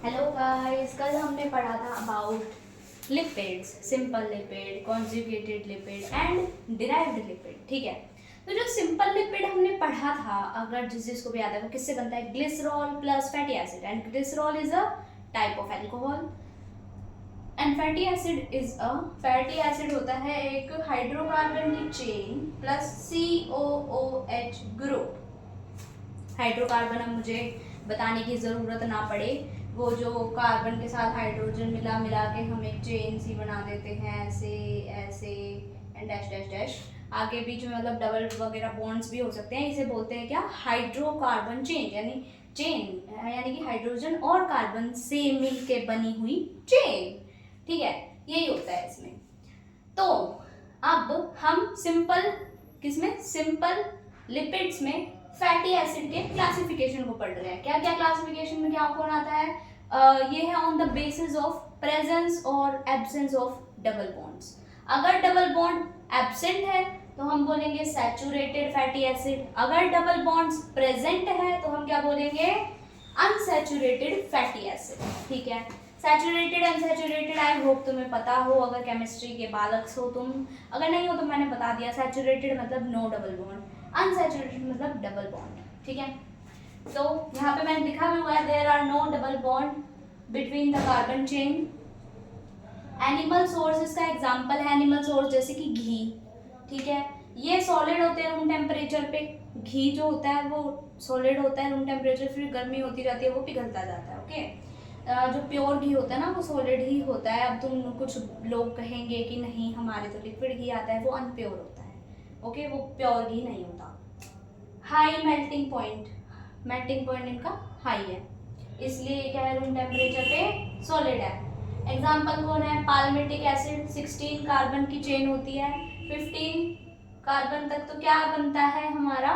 Hello guys, कल हमने पढ़ा था about lipids, simple lipid, conjugated lipid and derived lipid. ठीक है, तो जो सिंपल लिपिड हमने पढ़ा था, अगर जिसको भी याद है, वो किससे बनता है? Glycerol plus fatty acid, and glycerol is a type of alcohol and fatty acid होता है एक हाइड्रोकार्बन की chain plus COOH group. Hydrocarbon अब मुझे बताने की ज़रूरत ना पड़े, वो जो कार्बन के साथ हाइड्रोजन मिला मिला के हम एक चेन सी बना देते हैं, ऐसे ऐसे एंड डैश डैश डैश, आगे बीच में मतलब डबल वगैरह बॉन्ड्स भी हो सकते हैं। इसे बोलते हैं क्या? हाइड्रोकार्बन चेन, यानी चेन यानी कि हाइड्रोजन और कार्बन से मिल के बनी हुई चेन। ठीक है, यही होता है इसमें। तो अब हम सिंपल लिपिड्स में फैटी एसिड के क्लासिफिकेशन को पढ़ रहे हैं। क्या क्या क्लासिफिकेशन में क्या कौन आता है? ये है on the basis of presence और एब्सेंस ऑफ डबल बॉन्ड्स। अगर डबल बॉन्ड एब्सेंट है तो हम बोलेंगे सैचुरेटेड फैटी एसिड, अगर डबल बॉन्ड्स प्रेजेंट है तो हम क्या बोलेंगे? Unsaturated fatty acid. ठीक है, सैचुरेटेड अनसैचुरेटेड आई होप तुम्हें पता हो, अगर केमिस्ट्री के बालक हो तुम। अगर नहीं हो तो मैंने बता दिया, सैचुरेटेड मतलब नो डबल बॉन्ड, अनसैचुरेटेड मतलब डबल बॉन्ड। ठीक है, तो यहाँ पे मैंने लिखा भी हुआ है, there are no double bond between the carbon chain. Animal source इसका एग्जाम्पल है, एनिमल सोर्स जैसे कि घी। ठीक है, ये सॉलिड होते हैं रूम टेम्परेचर पे, घी जो होता है वो सॉलिड होता है रूम टेम्परेचर, फिर गर्मी होती जाती है वो पिघलता जाता है। ओके, जो प्योर घी होता है ना वो सॉलिड ही होता है। अब तुम कुछ लोग कहेंगे कि नहीं हमारे तो लिक्विड घी आता है, वो अनप्योर होता है। ओके, वो प्योर घी नहीं होता। हाई मेल्टिंग पॉइंट इनका हाई है, इसलिए क्या है, रूम टेम्परेचर पे सॉलिड है। एग्जाम्पल कौन है? पाल्मिटिक एसिड, 16 कार्बन की चेन होती है, 15 कार्बन तक तो क्या बनता है हमारा?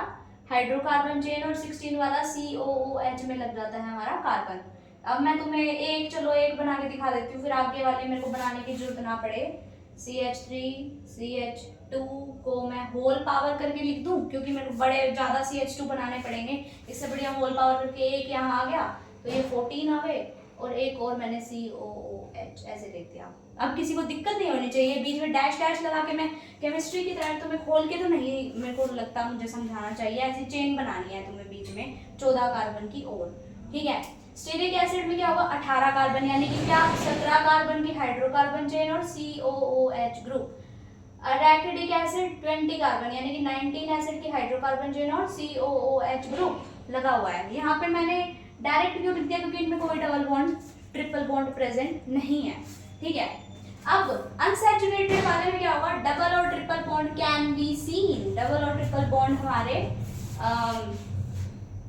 हाइड्रोकार्बन चेन, और 16 वाला COOH में लग जाता है हमारा कार्बन। अब मैं तुम्हें एक बना के दिखा देती हूँ, फिर आगे वाले मेरे को बनाने की जरूरत ना पड़े। CH3 CH2 को मैं होल पावर करके लिख दूं, क्योंकि मेरे को बड़े ज़्यादा CH2 बनाने पड़ेंगे। इससे बढ़िया होल पावर करके एक यहाँ आ गया तो ये 14 आ गए, और एक और मैंने COOH ऐसे लिख दिया। अब किसी को दिक्कत नहीं होनी चाहिए, बीच में डैश डैश लगा के मैं केमिस्ट्री की तरह तुम्हें खोल के तो नहीं, मेरे को लगता मुझे समझाना चाहिए। ऐसी चेन बनानी है तुम्हें बीच में 14 कार्बन की और। ठीक है, स्टीरिक एसिड में क्या होगा? 18 कार्बन, यानी कि क्या? 17 कार्बन की हाइड्रोकार्बन चेन और COOH ग्रुप। अरैकिडिक एसिड 20 कार्बन, यानी कि 19 एसिड की हाइड्रोकार्बन चेन और COOH ग्रुप लगा हुआ है। यहाँ पे मैंने डायरेक्ट क्यों लिख दिया? क्योंकि इनमें कोई double bond triple bond present नहीं है। ठीक है, अब अनसैचुरेटेड वाले में क्या होगा? डबल और triple bond can be seen. Double और ट्रिपल बॉन्ड हमारे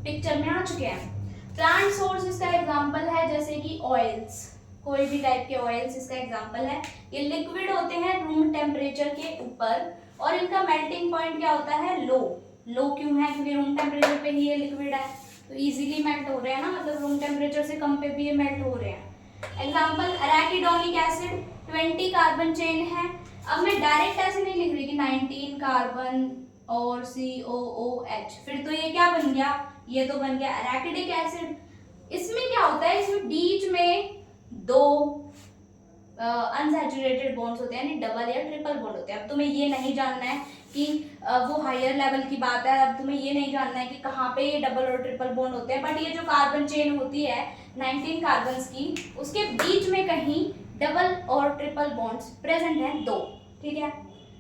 पिक्चर में आ चुके हैं। प्लांट सोर्स इसका एग्जांपल है, जैसे कि ऑयल्स, कोई भी टाइप के ऑयल्स इसका एग्जांपल है। ये लिक्विड होते हैं रूम टेम्परेचर के ऊपर, और इनका मेल्टिंग पॉइंट क्या होता है? लो। लो क्यों है? क्योंकि रूम टेम्परेचर पे ही ये लिक्विड है, तो इजीली मेल्ट हो रहे हैं ना, मतलब रूम टेम्परेचर से कम पे भी ये मेल्ट हो रहे हैं। एग्जाम्पल अरैकिडोनिक एसिड, 20 कार्बन चेन है। अब मैं डायरेक्ट ऐसे नहीं लिख रही कि 19 कार्बन और COOH, फिर तो ये क्या बन गया? ये तो बन गया अरैकिडिक एसिड। इसमें क्या होता है? इसमें बीच में दो अनसैचुरेटेड बॉन्ड्स होते हैं, यानी डबल या ट्रिपल बॉन्ड होते हैं। अब तुम्हें ये नहीं जानना है कि वो हायर लेवल की बात है, अब तुम्हें ये नहीं जानना है कि कहाँ पे ये डबल और ट्रिपल बॉन्ड होते हैं, बट ये जो कार्बन चेन होती है 19 कार्बन की, उसके बीच में कहीं डबल और ट्रिपल बॉन्ड्स प्रेजेंट हैं, दो। ठीक है,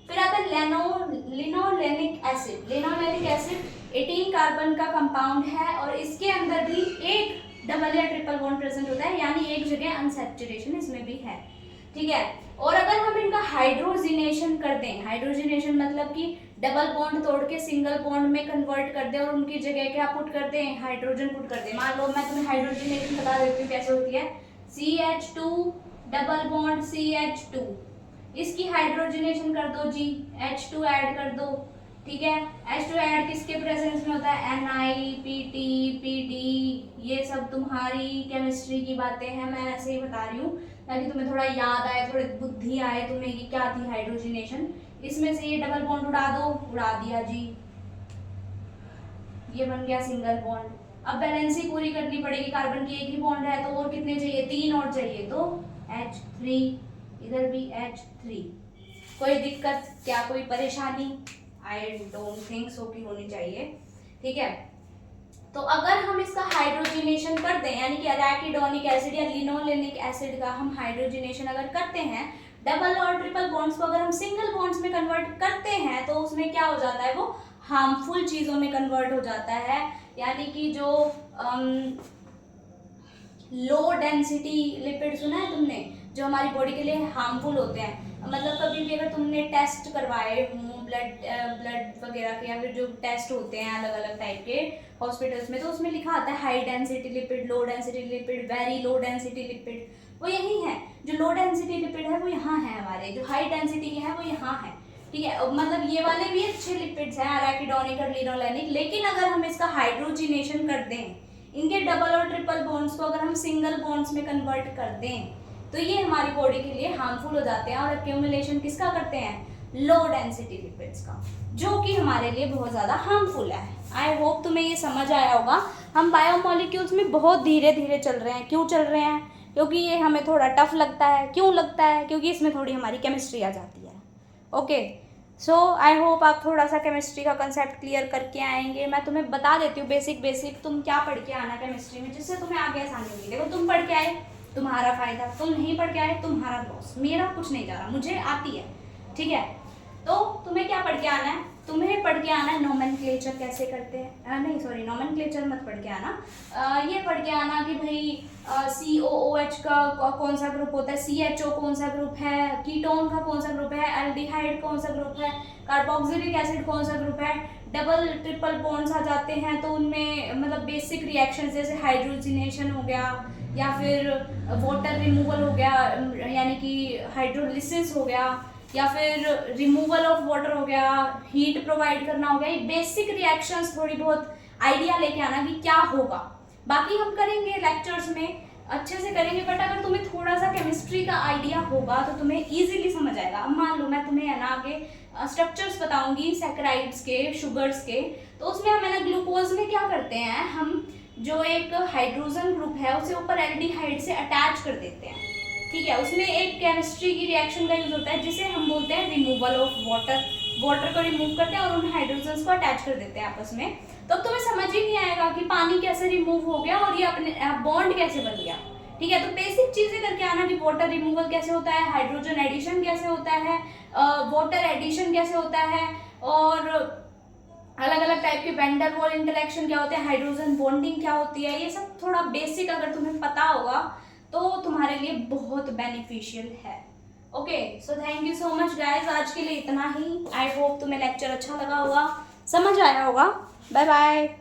फिर आता है linolenic acid. Linolenic acid 18 carbon का कंपाउंड है, और इसके अंदर भी एक डबल या ट्रिपल बॉन्ड प्रेजेंट होता है, यानी एक जगह अनसैचुरेशन इसमें भी है। ठीक है, और अगर हम इनका हाइड्रोजिनेशन कर दें, हाइड्रोजिनेशन मतलब कि डबल बॉन्ड तोड़ के सिंगल बॉन्ड में कन्वर्ट कर दें और उनकी जगह क्या पुट कर दें? हाइड्रोजन पुट कर दें। मान लो मैं तुम्हें हाइड्रोजिनेशन बता देती हूँ कैसे होती है। CH2 डबल बॉन्ड CH2, इसकी हाइड्रोजिनेशन कर दो जी, H2 ऐड कर दो। ठीक है, H2 ऐड किसके प्रेजेंस में होता है? Ni, Pt, Pd, ये सब तुम्हारी केमिस्ट्री की बातें हैं, मैं ऐसे ही बता रही हूँ ताकि तुम्हें थोड़ा याद आए, थोड़ी बुद्धि आए तुम्हें कि क्या थी हाइड्रोजिनेशन। इसमें से ये डबल बॉन्ड उड़ा दो, उड़ा दिया जी, ये बन गया सिंगल बॉन्ड। अब बैलेंसी पूरी करनी पड़ेगी, कार्बन की एक ही बॉन्ड है तो और कितने चाहिए, 3 और चाहिए, तो H3, इधर भी H3। कोई दिक्कत क्या, कोई परेशानी? आई डोंट थिंक सो कि होनी चाहिए। ठीक है, तो अगर हम इसका हाइड्रोजिनेशन कर दें, यानी कि एराकिडोनिक एसिड या लिनोलेनिक एसिड का हम हाइड्रोजिनेशन अगर करते हैं, डबल और ट्रिपल बॉन्ड्स को अगर हम सिंगल बॉन्ड्स में कन्वर्ट करते हैं, तो उसमें क्या हो जाता है, वो हार्मफुल चीज़ों में कन्वर्ट हो जाता है। यानी कि जो लो डेंसिटी लिपिड सुना है तुमने, जो हमारी बॉडी के लिए हार्मफुल होते हैं, मतलब कभी भी अगर तुमने टेस्ट करवाए हों ब्लड वगैरह के, या फिर जो टेस्ट होते हैं अलग अलग टाइप के हॉस्पिटल्स में, तो उसमें लिखा आता है high density lipid, low density lipid, very low density lipid, वो यही है। जो लो डेंसिटी लिपिड है वो यहाँ है हमारे, जो हाई डेंसिटी के हैं वो यहाँ है। ठीक है, मतलब ये वाले भी अच्छे लिपिड्स हैं, एराकिडोनिक और लिनोलेनिक, लेकिन अगर हम इसका हाइड्रोजिनेशन कर दें, इनके डबल और ट्रिपल बॉन्ड्स को अगर हम सिंगल बॉन्ड्स में कन्वर्ट कर दें, तो ये हमारी बॉडी के लिए हार्मफुल हो जाते हैं। और एक्यूमुलेशन किसका करते हैं, लो डेंसिटी लिपिड्स का, जो कि हमारे लिए बहुत ज़्यादा हार्मफुल है। आई होप तुम्हें ये समझ आया होगा। हम बायोमोलिक्यूल्स में बहुत धीरे धीरे चल रहे हैं। क्यों चल रहे हैं? क्योंकि ये हमें थोड़ा टफ लगता है। क्यों लगता है? क्योंकि इसमें थोड़ी हमारी केमिस्ट्री आ जाती है। ओके, सो आई होप आप थोड़ा सा केमिस्ट्री का कंसेप्ट क्लियर करके आएंगे। मैं तुम्हें बता देती हूँ बेसिक तुम क्या पढ़ के आना केमिस्ट्री में, जिससे तुम्हें आगे आसानी होगी। देखो, तुम पढ़ के आए तुम्हारा फायदा, तुम नहीं पढ़ के आए तुम्हारा लॉस। मेरा कुछ नहीं जा रहा, मुझे आती है। ठीक है, तो तुम्हें क्या पढ़ के आना है, तुम्हें पढ़ के आना है नोमेनक्लेचर कैसे करते हैं, नहीं सॉरी नोमेनक्लेचर मत पढ़ के आना, ये पढ़ के आना कि भाई COOH का कौन सा ग्रुप होता है, CHO कौन सा ग्रुप है, कीटोन का कौन सा ग्रुप है, एल्डिहाइड कौन सा ग्रुप है, कार्बोक्सिलिक एसिड कौन सा ग्रुप है, डबल ट्रिपल बॉन्ड्स आ जाते हैं तो उनमें मतलब बेसिक रिएक्शंस जैसे हाइड्रोजिनेशन हो गया, या फिर वाटर रिमूवल हो गया, यानी कि हाइड्रोलिसिस हो गया, या फिर रिमूवल ऑफ वाटर हो गया, हीट प्रोवाइड करना हो गया। ये बेसिक रिएक्शंस थोड़ी बहुत आइडिया लेके आना कि क्या होगा। बाकी हम करेंगे लेक्चर्स में, अच्छे से करेंगे, बट अगर तुम्हें थोड़ा सा केमिस्ट्री का आइडिया होगा तो तुम्हें इजीली समझ आएगा। अब मान लो मैं तुम्हें है ना आगे स्ट्रक्चर्स बताऊंगी सैकराइड्स के, शुगर्स के, तो उसमें हम है ना ग्लूकोज में क्या करते हैं, हम जो एक हाइड्रोजन ग्रुप है उसे ऊपर एल्डिहाइड से अटैच कर देते हैं। ठीक है, उसमें एक केमिस्ट्री की रिएक्शन का यूज होता है जिसे हम बोलते हैं रिमूवल ऑफ वाटर। वाटर को रिमूव करते हैं और उन हाइड्रोजन्स को अटैच कर देते हैं आपस में। तो अब तुम्हें समझ ही नहीं आएगा कि पानी कैसे रिमूव हो गया और ये अपने बॉन्ड कैसे बन गया। ठीक है, तो बेसिक चीजें करके आना कि वाटर रिमूवल कैसे होता है, हाइड्रोजन एडिशन कैसे होता है, वाटर एडिशन कैसे होता है, और अलग अलग टाइप के वैन डेर वाल इंटरेक्शन क्या होते हैं, हाइड्रोजन बॉन्डिंग क्या होती है। ये सब थोड़ा बेसिक अगर तुम्हें पता होगा तो तुम्हारे लिए बहुत बेनिफिशियल है। Okay, so thank you so much guys, आज के लिए इतना ही। आई होप तुम्हें लेक्चर अच्छा लगा होगा, समझ आया होगा। Bye bye.